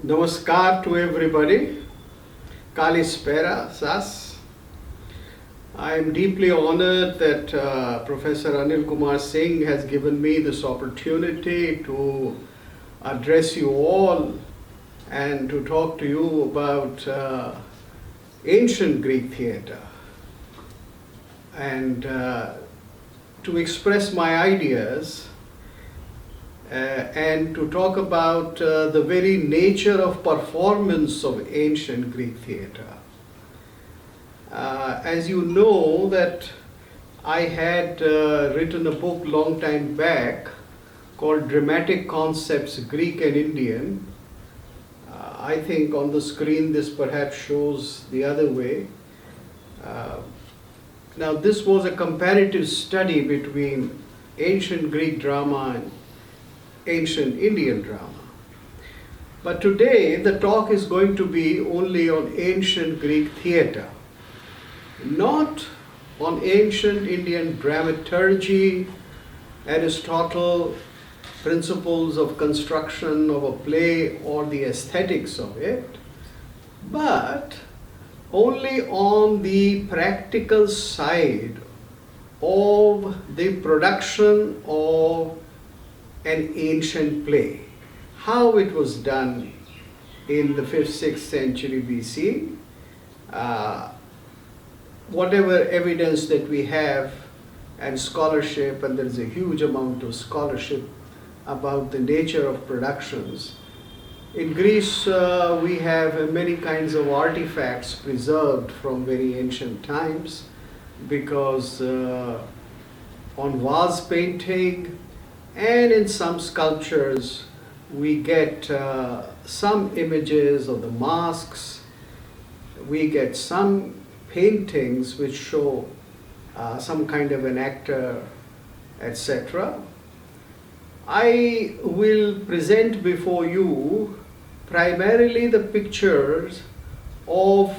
Namaskar to everybody. Kalispera, Sas. I am deeply honored that Professor Anil Kumar Singh has given me this opportunity to address you all and to talk to you about ancient Greek theatre and to express my ideas and to talk about the very nature of performance of ancient Greek theatre. As you know that I had written a book long time back called Dramatic Concepts Greek and Indian. I think on the screen this perhaps shows the other way. Now this was a comparative study between ancient Greek drama and ancient Indian drama. But today the talk is going to be only on ancient Greek theatre, not on ancient Indian dramaturgy, Aristotle, principles of construction of a play or the aesthetics of it, but only on the practical side of the production of an ancient play, how it was done in the 5th, 6th century BC, whatever evidence that we have and scholarship, and there is a huge amount of scholarship about the nature of productions. In Greece, we have many kinds of artifacts preserved from very ancient times, because on vase painting and in some sculptures we get some images of the masks, we get some paintings which show some kind of an actor, etc. I will present before you primarily the pictures of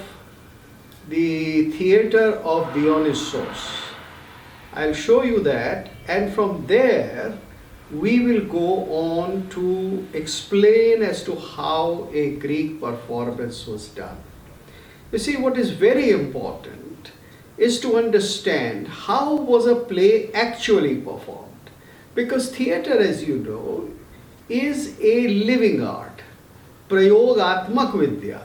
the theatre of Dionysus. I'll show you that, and from there we will go on to explain as to how a Greek performance was done. You see, what is very important is to understand how was a play actually performed. Because theatre, as you know, is a living art, prayogatmak vidya,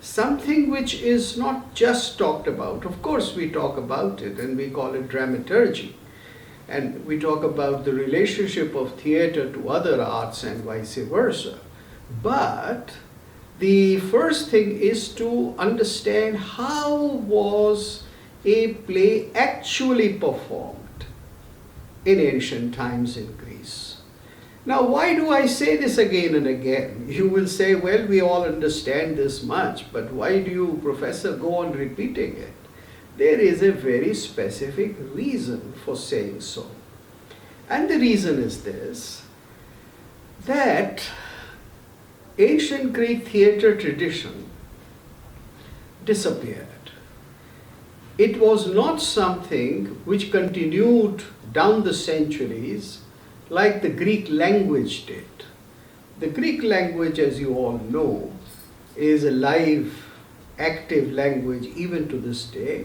something which is not just talked about. Of course we talk about it and we call it dramaturgy, and we talk about the relationship of theatre to other arts and vice versa. But the first thing is to understand how was a play actually performed in ancient times in Greece. Now, why do I say this again and again? You will say, well, we all understand this much, but why do you, Professor, go on repeating it? There is a very specific reason for saying so. And the reason is this, that ancient Greek theatre tradition disappeared. It was not something which continued down the centuries like the Greek language did. The Greek language, as you all know, is a live, active language even to this day.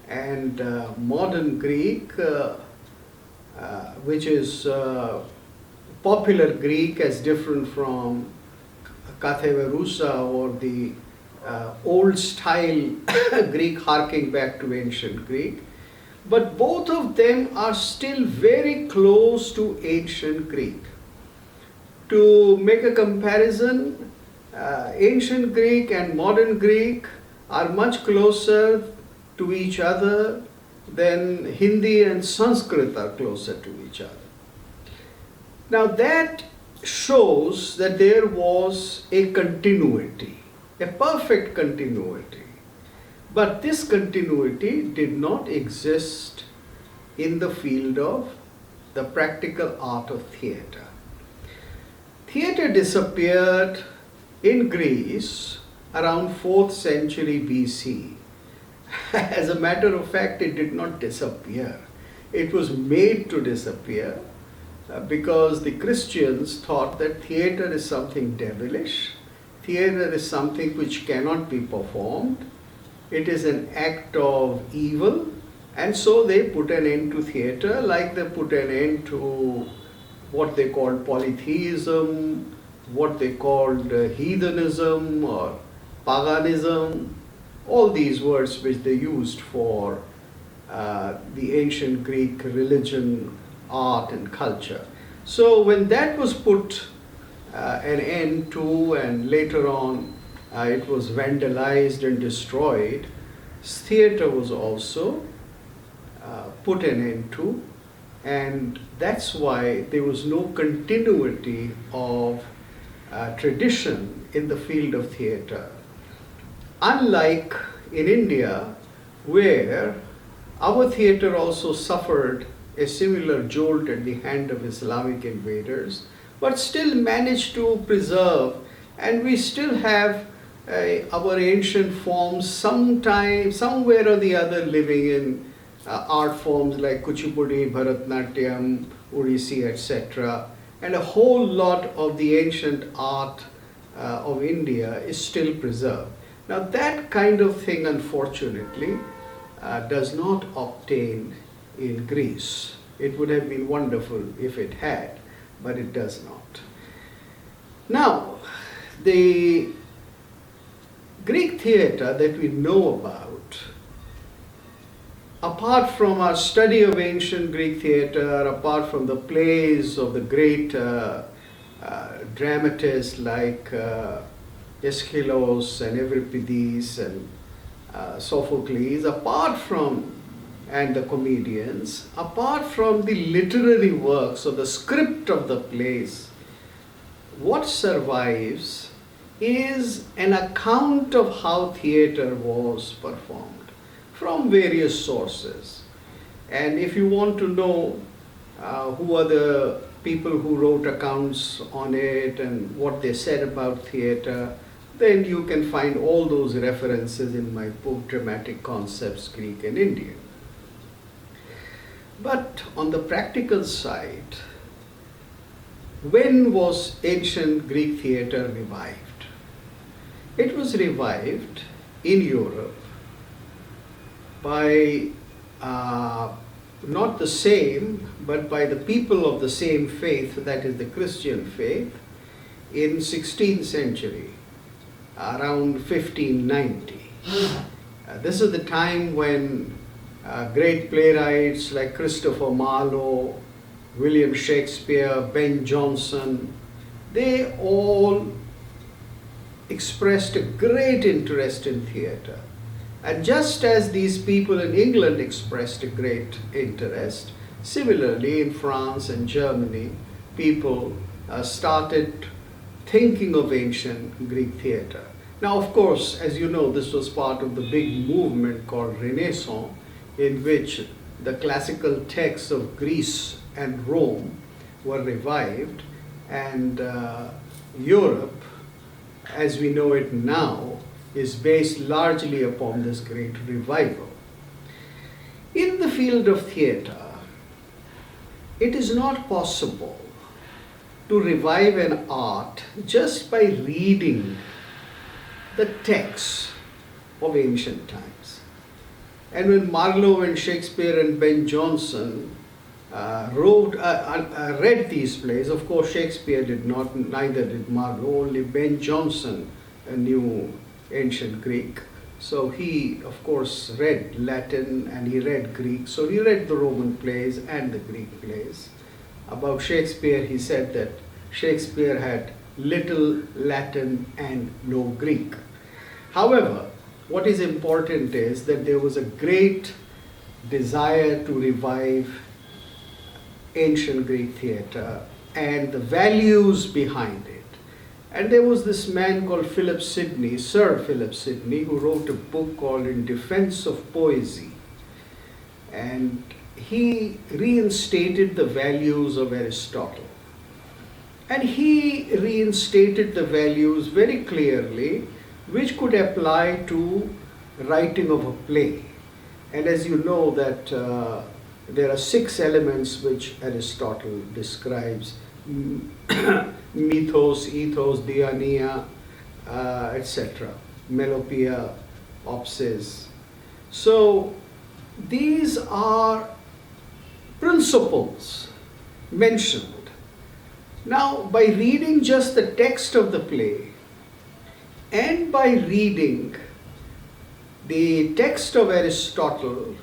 And modern Greek, which is popular Greek as different from Kathaverusa or the old style Greek harking back to ancient Greek, but both of them are still very close to ancient Greek. To make a comparison, ancient Greek and modern Greek are much closer to each other than Hindi and Sanskrit are closer to each other. Now that shows that there was a continuity, a perfect continuity. But this continuity did not exist in the field of the practical art of theatre. Theatre disappeared in Greece around 4th century BC. As a matter of fact, it did not disappear. It was made to disappear because the Christians thought that theatre is something devilish, theater is something which cannot be performed. It is an act of evil, and so they put an end to theater, like they put an end to what they called polytheism, what they called heathenism or paganism, all these words which they used for the ancient Greek religion, art and culture. So when that was put an end to, and later on it was vandalized and destroyed, theater was also put an end to, and that's why there was no continuity of tradition in the field of theater. Unlike in India, where our theater also suffered a similar jolt at the hand of Islamic invaders, but still managed to preserve, and we still have our ancient forms somewhere or the other living in art forms like Kuchipudi, Bharatnatyam, Odissi, etc. And a whole lot of the ancient art of India is still preserved. Now that kind of thing, unfortunately, does not obtain in Greece. It would have been wonderful if it had, but it does not. Now, the Greek theater that we know about, apart from our study of ancient Greek theater, apart from the plays of the great dramatists like Aeschylus and Euripides and Sophocles, and the comedians, apart from the literary works or the script of the plays, what survives is an account of how theater was performed from various sources. And if you want to know who are the people who wrote accounts on it and what they said about theater, then you can find all those references in my book, Dramatic Concepts, Greek and Indian. But on the practical side, when was ancient Greek theater revived? It was revived in Europe by not the same, but by the people of the same faith, that is the Christian faith, in 16th century, around 1590. This is the time when great playwrights like Christopher Marlowe, William Shakespeare, Ben Jonson, they all expressed a great interest in theater. And just as these people in England expressed a great interest, similarly in France and Germany, people started thinking of ancient Greek theater. Now, of course, as you know, this was part of the big movement called Renaissance, in which the classical texts of Greece and Rome were revived, and Europe, as we know it now, is based largely upon this great revival. In the field of theater, it is not possible to revive an art just by reading the texts of ancient times. And when Marlowe and Shakespeare and Ben Jonson read these plays, of course Shakespeare did not, neither did Marlowe, only Ben Jonson knew ancient Greek. So he, of course, read Latin and he read Greek. So he read the Roman plays and the Greek plays. About Shakespeare, he said that Shakespeare had little Latin and no Greek. However, what is important is that there was a great desire to revive ancient Greek theater and the values behind it. And there was this man called Philip Sidney, Sir Philip Sidney, who wrote a book called In Defense of Poesy. And he reinstated the values of Aristotle. And he reinstated the values very clearly, which could apply to writing of a play. And as you know that there are 6 elements which Aristotle describes: mythos, ethos, diania, etc. Melopea, Opsis. So these are principles mentioned. Now, by reading just the text of the play and by reading the text of Aristotle,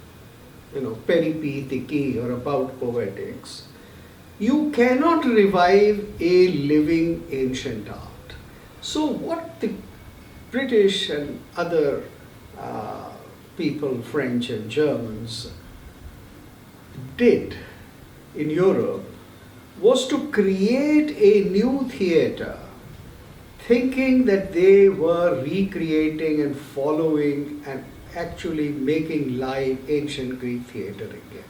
Peripethiki or about poetics, you cannot revive a living ancient art. So what the British and other people, French and Germans, did in Europe was to create a new theatre, thinking that they were recreating and following and actually making live ancient Greek theatre again.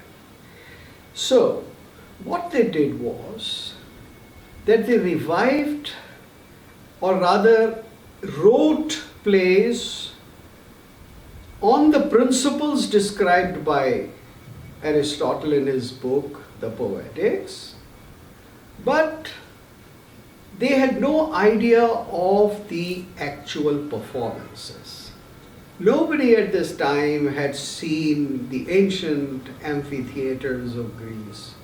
So, what they did was that they revived, or rather wrote plays on the principles described by Aristotle in his book, The Poetics, but they had no idea of the actual performances. Nobody at this time had seen the ancient amphitheaters of Greece.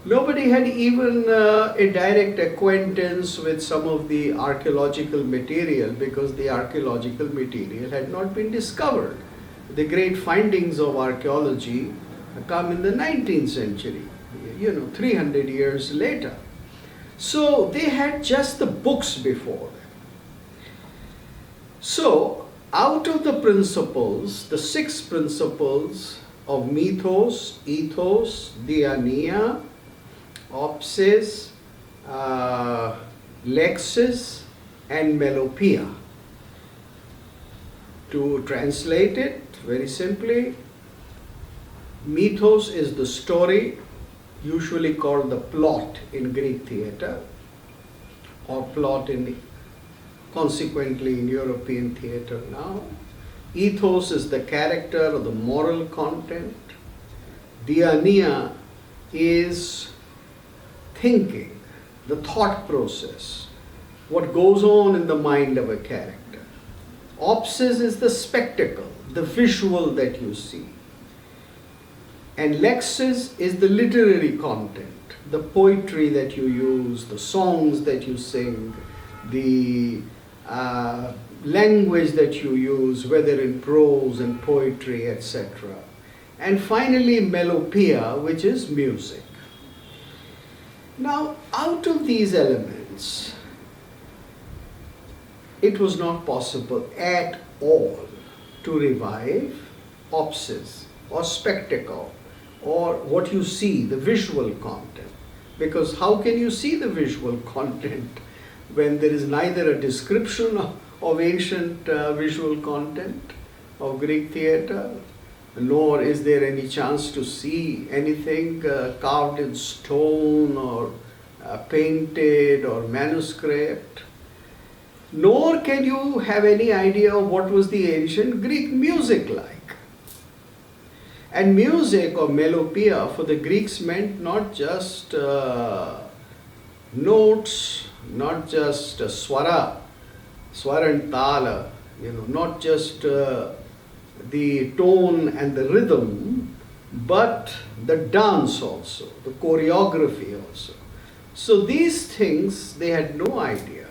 Nobody had even a direct acquaintance with some of the archaeological material, because the archaeological material had not been discovered. The great findings of archaeology come in the 19th century, 300 years later. So they had just the books before them. So out of the principles, the 6 principles of mythos, ethos, diania, opsis, lexis, and melopea. To translate it very simply, mythos is the story, usually called the plot in Greek theatre, or plot consequently in European theatre now. Ethos is the character or the moral content. Diania is thinking, the thought process, what goes on in the mind of a character. Opsis is the spectacle, the visual that you see. And lexis is the literary content, the poetry that you use, the songs that you sing, the language that you use, whether in prose and poetry, etc. And finally, melopea, which is music. Now, out of these elements, it was not possible at all to revive opsis or spectacle, or what you see, the visual content. Because how can you see the visual content when there is neither a description of ancient visual content of Greek theatre, nor is there any chance to see anything carved in stone or painted or manuscript, nor can you have any idea of what was the ancient Greek music like. And music or melopea for the Greeks meant not just notes, not just swara and tala, not just the tone and the rhythm, but the dance also, the choreography also. So these things they had no idea,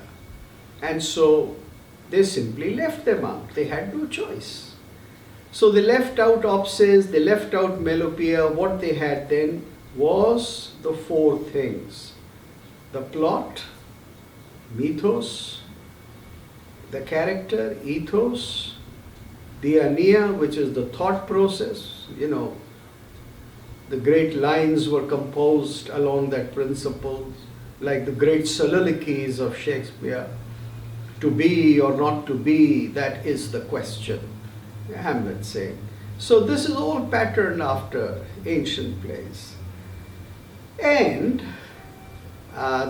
and so they simply left them out. They had no choice. So they left out opsis, they left out melopea. What they had then was the 4 things: the plot, mythos, the character, ethos, diania, which is the thought process. The great lines were composed along that principle, like the great soliloquies of Shakespeare. To be or not to be, that is the question, Hamlet saying. So this is all patterned after ancient plays. And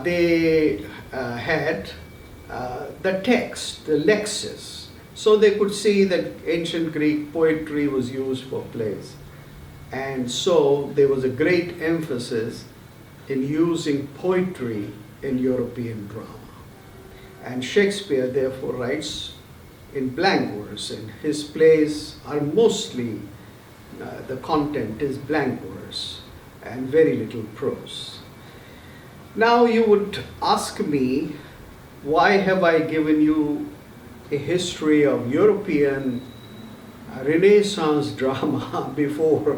they had the text, the lexis. So they could see that ancient Greek poetry was used for plays. And so there was a great emphasis in using poetry in European drama. And Shakespeare therefore writes in blank verse, and his plays are mostly, the content is blank verse and very little prose. Now you would ask me, why have I given you a history of European Renaissance drama before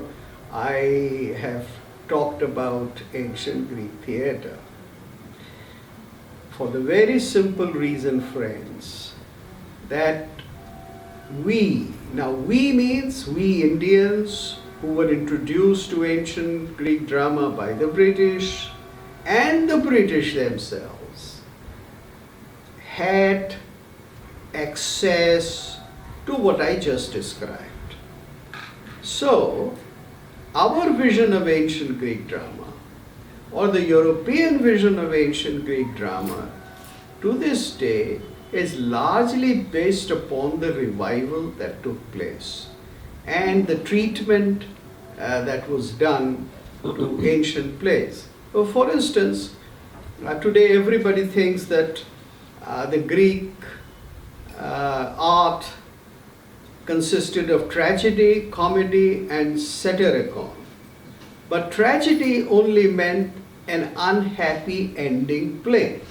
I have talked about ancient Greek theatre? For the very simple reason, friends, that we means we Indians who were introduced to ancient Greek drama by the British and the British themselves had access to what I just described. So, our vision of ancient Greek drama, or the European vision of ancient Greek drama, to this day is largely based upon the revival that took place and the treatment that was done to ancient plays. So for instance, today everybody thinks that the Greek art consisted of tragedy, comedy, and satyricon. But tragedy only meant an unhappy ending play.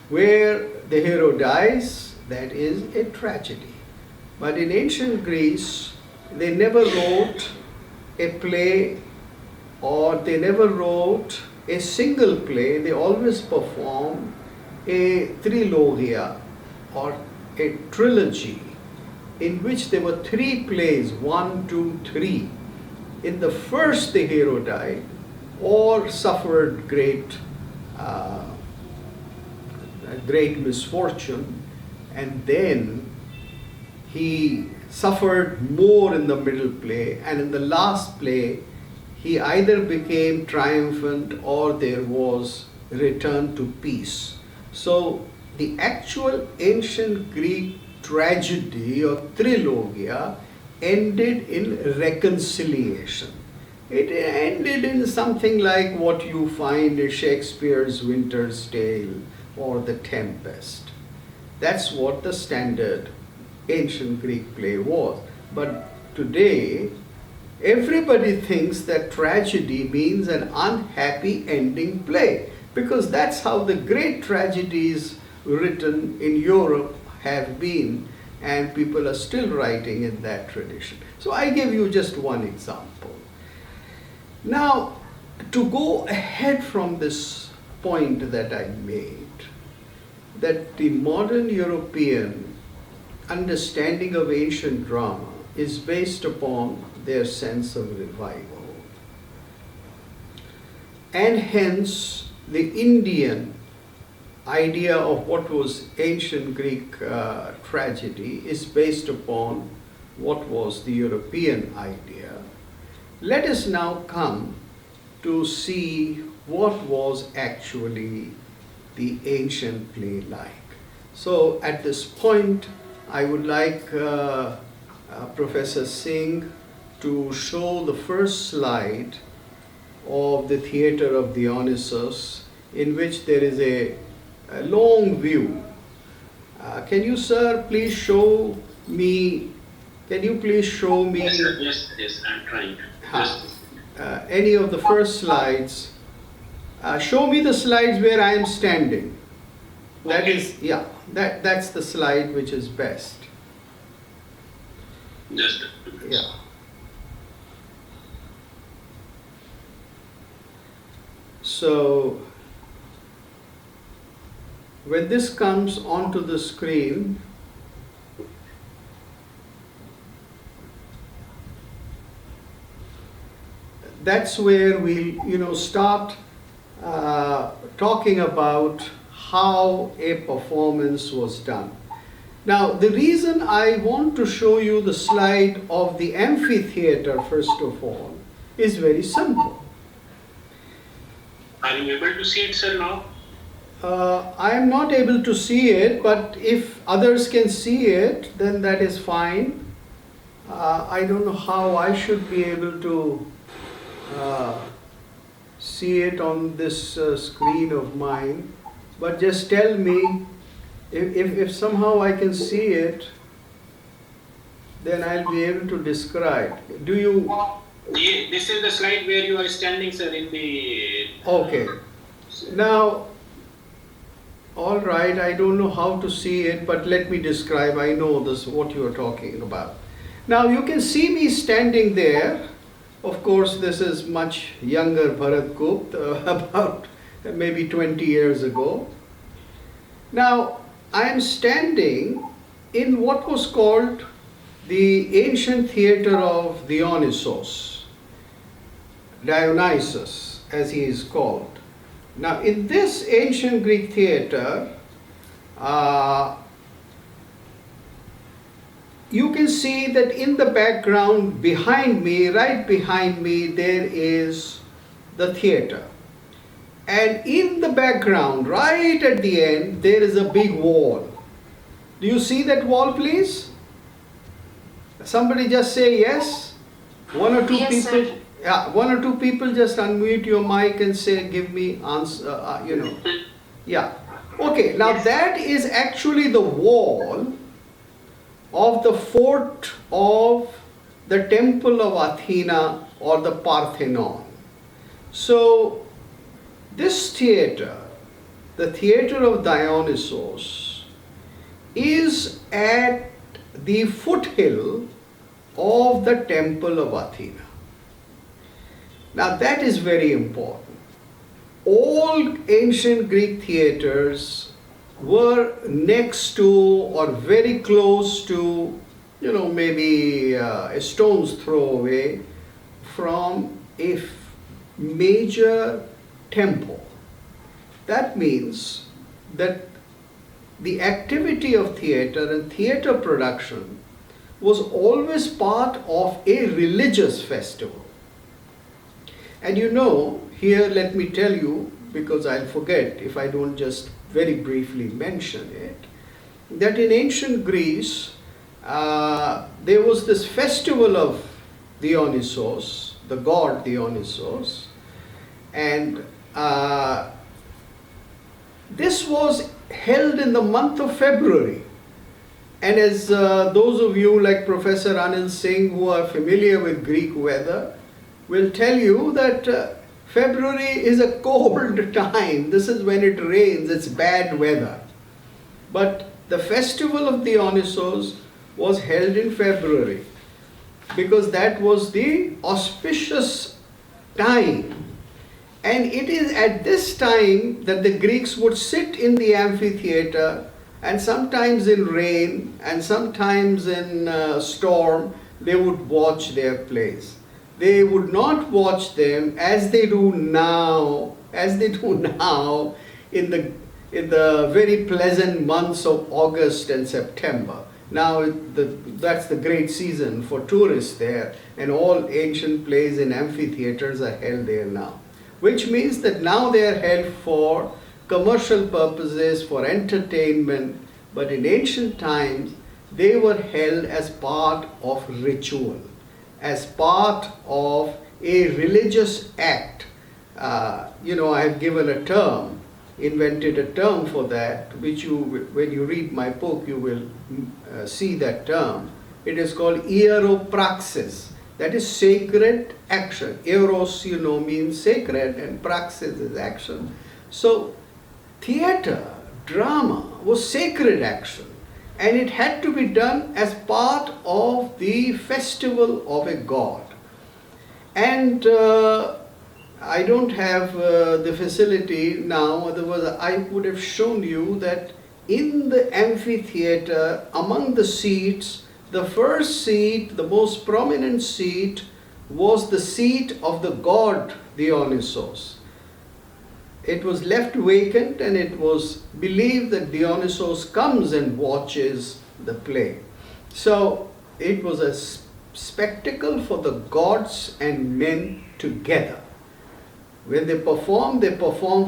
Where the hero dies, that is a tragedy. But in ancient Greece, they never wrote a play, or they never wrote a single play. They always performed a trilogia or a trilogy in which there were three plays, 1, 2, 3. In the first, the hero died or suffered great misfortune, and then he suffered more in the middle play, and in the last play he either became triumphant or there was return to peace. So the actual ancient Greek tragedy or trilogia ended in reconciliation. It ended in something like what you find in Shakespeare's Winter's Tale or The Tempest. That's what the standard ancient Greek play was. But today, everybody thinks that tragedy means an unhappy ending play, because that's how the great tragedies written in Europe have been, and people are still writing in that tradition. So I give you just one example. Now, to go ahead from this point that I made, that the modern European understanding of ancient drama is based upon their sense of revival. And hence, the Indian idea of what was ancient Greek tragedy is based upon what was the European idea. Let us now come to see what was actually the ancient play like. So at this point, I would like Professor Singh to show the first slide of the theater of Dionysus, in which there is a long view. Can you, sir, please show me? Can you please show me? Yes, sir. Yes, I'm trying. Any of the first slides? Show me the slides where I am standing. That Okay. is, yeah, that's the slide which is best. Just Yeah. So when this comes onto the screen, that's where we'll start talking about how a performance was done. Now, the reason I want to show you the slide of the amphitheater, first of all, is very simple. Are you able to see it, sir, now? I am not able to see it, but if others can see it, then that is fine. I don't know how I should be able to see it on this screen of mine. but just tell me if somehow I can see it, then I'll be able to describe. Do you? This is the slide where you are standing, sir, in the. Okay. Now, all right, I don't know how to see it, but let me describe. I know this what you are talking about. Now you can see me standing there. Of course, this is much younger Bharat Gupta, about maybe 20 years ago. Now, I am standing in what was called the ancient theatre of Dionysus, Dionysus, as he is called. Now, in this ancient Greek theatre, you can see that in the background behind me, right behind me, there is the theatre. And in the background, right at the end, there is a big wall. Do you see that wall, please? Somebody just say yes. One or two Yes, people. sir. Yeah, one or two people just unmute your mic and say, give me answer, Yeah. Okay, now that is actually the wall of the fort of the temple of Athena or the Parthenon. So, this theatre, the theatre of Dionysus, is at the foothill of the temple of Athena. Now that is very important. All ancient Greek theatres were next to or very close to, maybe a stone's throw away from a major temple. That means that the activity of theatre and theatre production was always part of a religious festival. And here let me tell you, because I'll forget if I don't just very briefly mention it, that in ancient Greece, there was this festival of Dionysus, the god Dionysus, and this was held in the month of February. And as those of you like Professor Anil Singh who are familiar with Greek weather will tell you that February is a cold time. This is when it rains, it's bad weather. But the festival of Dionysus was held in February because that was the auspicious time. And it is at this time that the Greeks would sit in the amphitheater, and sometimes in rain and sometimes in storm, they would watch their plays. They would not watch them as they do now in the very pleasant months of August and September. Now that's the great season for tourists there, and all ancient plays in amphitheaters are held there now. Which means that now they are held for commercial purposes, for entertainment, but in ancient times they were held as part of ritual, as part of a religious act. I've given a term, invented a term for that, which when you read my book, you will see that term. It is called ieropraxis. That is sacred action. Eros, means sacred, and praxis is action. So, theatre, drama was sacred action, and it had to be done as part of the festival of a god. And I don't have the facility now, otherwise I would have shown you that in the amphitheater, among the seats, the first seat, the most prominent seat, was the seat of the god Dionysus. It was left vacant, and it was believed that Dionysus comes and watches the play. So it was a spectacle for the gods and men together. When they perform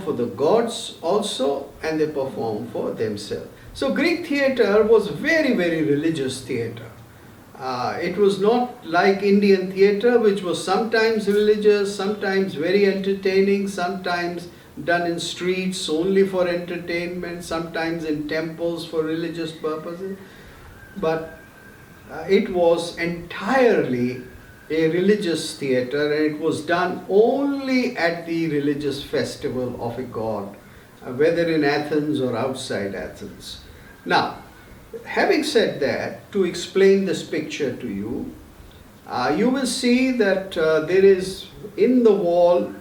for the gods also, and they perform for themselves. So Greek theatre was very, very religious theatre. It was not like Indian theatre, which was sometimes religious, sometimes very entertaining, sometimes done in streets only for entertainment, sometimes in temples for religious purposes. But it was entirely a religious theater, and it was done only at the religious festival of a god, whether in Athens or outside Athens. Now, having said that, to explain this picture to you, you will see that there is in the wall,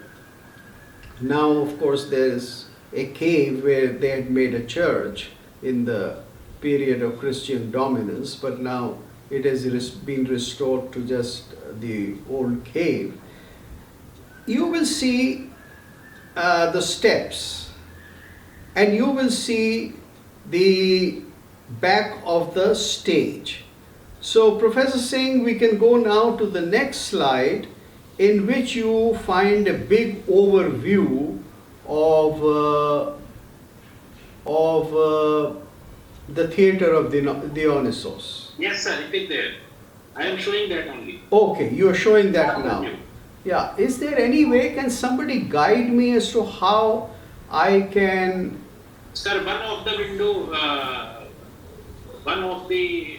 now of course there is a cave where they had made a church in the period of Christian dominance, but now it has been restored to just the old cave. You will see the steps, and you will see the back of the stage. So Professor Singh, we can go now to the next slide, in which you find a big overview of the theater of Dionysus. Yes, sir, it is there. I am showing that only. Okay, you are showing that now. Yeah, is there any way, can somebody guide me as to how I can... Sir, one of the window, one of the